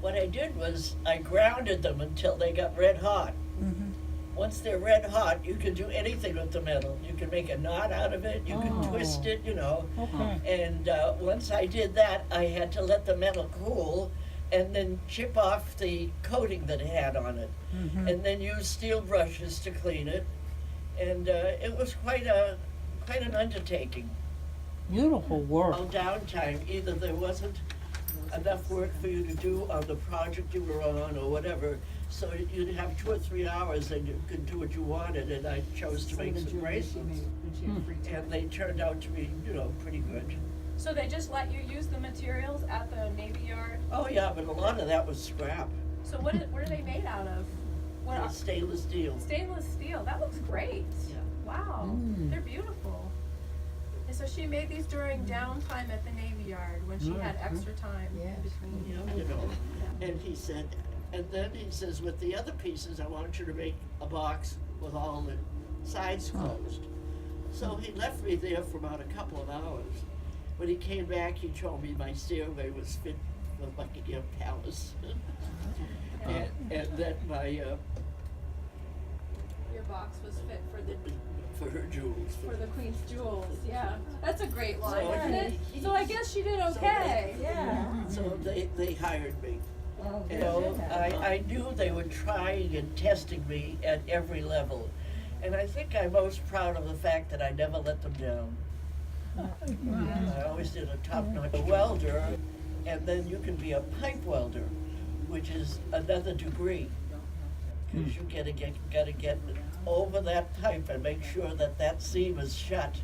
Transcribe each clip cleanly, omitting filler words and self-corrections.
what I did was I grounded them until they got red hot. Once they're red hot, you can do anything with the metal. You can make a knot out of it, you can twist it, you know. Okay. And once I did that, I had to let the metal cool and then chip off the coating that it had on it. And then use steel brushes to clean it. And it was quite an undertaking. Beautiful work. On downtime, either there wasn't enough work for you to do on the project you were on or whatever, so you'd have 2 or 3 hours and you could do what you wanted, and I chose to make some bracelets. And they turned out to be, you know, pretty good. So they just let you use the materials at the Navy Yard? Oh yeah, but a lot of that was scrap. So what are they made out of? What Stainless steel. Stainless steel. That looks great. Yeah. Wow. They're beautiful. And so she made these during downtime at the Navy Yard when she had extra time in between. Yeah, you know. And he said, and then he says, with the other pieces, I want you to make a box with all the sides closed. So he left me there for about a couple of hours. When he came back, he told me my stairway was fit for Buckingham Palace. and that my Your box was fit for her jewels. for the Queen's jewels. Yeah, that's a great line, So isn't it? So I guess she did okay. So they hired me. Well, You know, I knew they were trying and testing me at every level. And I think I'm most proud of the fact that I never let them down. I always did a top-notch welder, and then you can be a pipe welder, which is another degree. Because you gotta get over that pipe and make sure that that seam is shut.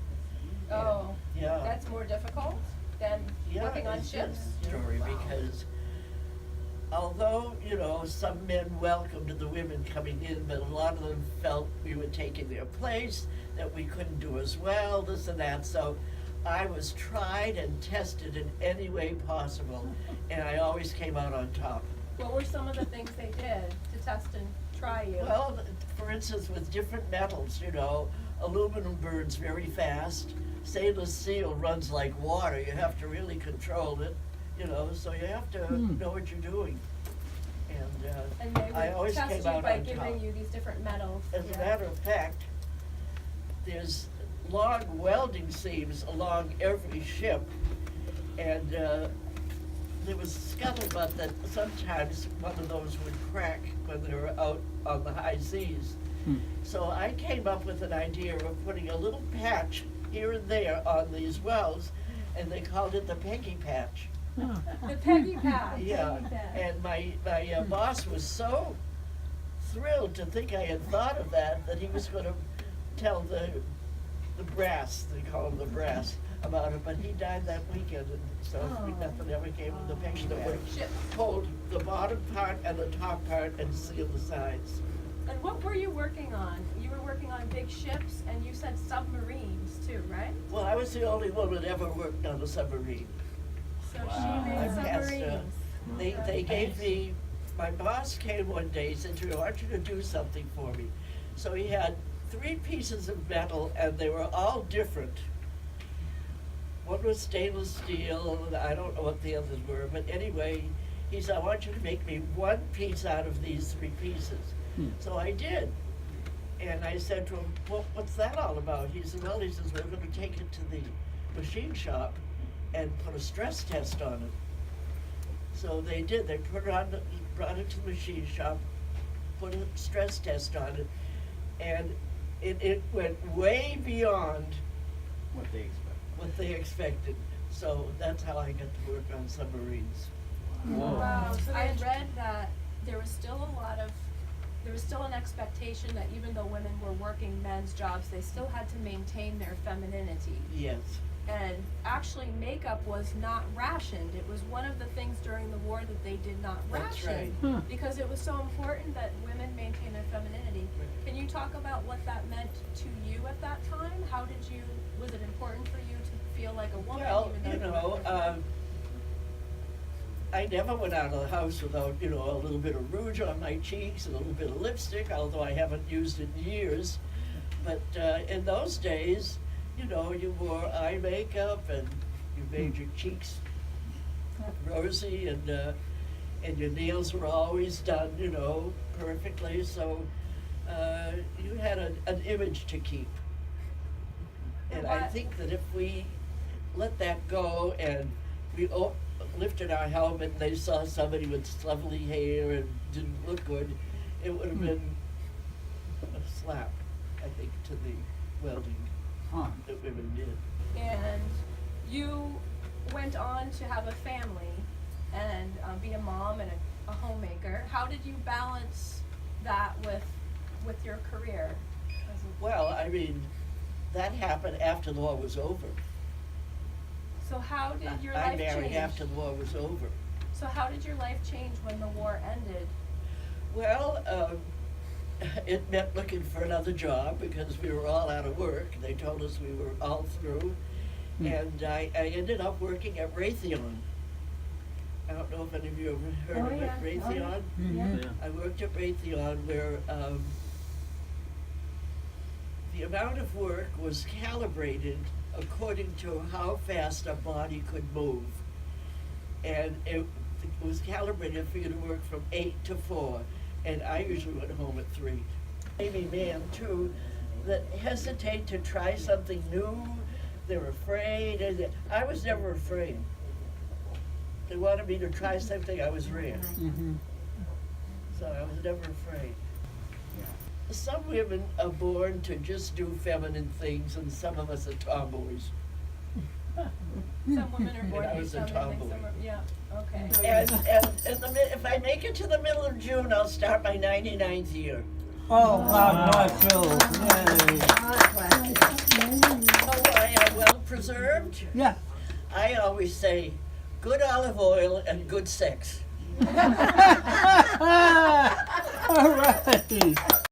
Oh, Yeah. that's more difficult than working on it's ships? a story because although, you know, some men welcomed the women coming in, but a lot of them felt we were taking their place, that we couldn't do as well, this and that. So I was tried and tested in any way possible, and I always came out on top. What were some of the things they did to test and try you? Well, for instance, with different metals, you know, aluminum burns very fast. Stainless steel runs like water. You have to really control it, you know, so you have to know what you're doing. And they I would always test came you out by on giving top. you these different metals. As a matter of fact, there's long welding seams along every ship, and there was scuttlebutt that sometimes one of those would crack when they were out on the high seas. So I came up with an idea of putting a little patch here and there on these welds, and they called it the Peggy patch. The Peggy patch. Yeah, and my boss was so thrilled to think I had thought of that he was going to tell the brass, they call them the brass, about it, but he died that weekend, and so nothing ever came of the Peggy patch. Ship. Hold the bottom part and the top part and seal the sides. And what were you working on? You were working on big ships, and you said submarines too, right? Well, I was the only woman that ever worked on a submarine. So I she made passed, submarines. they gave me, my boss came one day and said to me, I want you to do something for me. So he had 3 pieces of metal, and they were all different. One was stainless steel, and I don't know what the others were, but anyway, he said, I want you to make me one piece out of these 3 pieces. So I did. And I said to him, well, what's that all about? He said, well, we're going to take it to the machine shop and put a stress test on it. So they did. They put it on, brought it to the machine shop, put a stress test on it, and it went way beyond what they expected. So that's how I got to work on submarines. Wow. So I read that there was still an expectation that even though women were working men's jobs, they still had to maintain their femininity. Yes. And actually makeup was not rationed. It was one of the things during the war that they did not That's ration. right. Because it was so important that women maintain their femininity. Can you talk about what that meant to you at that time? Was it important for you to feel like a woman? Well, even though you know, I never went out of the house without, you know, a little bit of rouge on my cheeks and a little bit of lipstick, although I haven't used it in years. But in those days, you know, you wore eye makeup and you made your cheeks rosy, and your nails were always done, you know, perfectly, so you had an image to keep. And I What- think that if we let that go and we lifted our helmet and they saw somebody with lovely hair and didn't look good, it would have been a slap, I think, to the welding Huh. that women did. And you went on to have a family and be a mom and a homemaker. How did you balance that with your career? As a- Well, I mean, that happened after the war was over. So how did your I life married change? after the war was over. So how did your life change when the war ended? Well, it meant looking for another job because we were all out of work. They told us we were all through. And I ended up working at Raytheon. I don't know if any of you ever heard of it, Raytheon. Mhm. I worked at Raytheon where the amount of work was calibrated according to how fast a body could move. And it was calibrated for you to work from 8 to 4, and I usually went home at 3. Maybe man too, that hesitate to try something new, they're afraid, and I was never afraid. They wanted me to try something, I was rare. Mhm. So I was never afraid. Some women are born to just do feminine things, and some of us are tomboys. Some women are born And I to be was a something, tomboy. some are, yeah, okay. And if I make it to the middle of June, I'll start my 99th year. Oh, God bless you. Yay. So I am well preserved. Yeah. I always say, good olive oil and good sex. All right.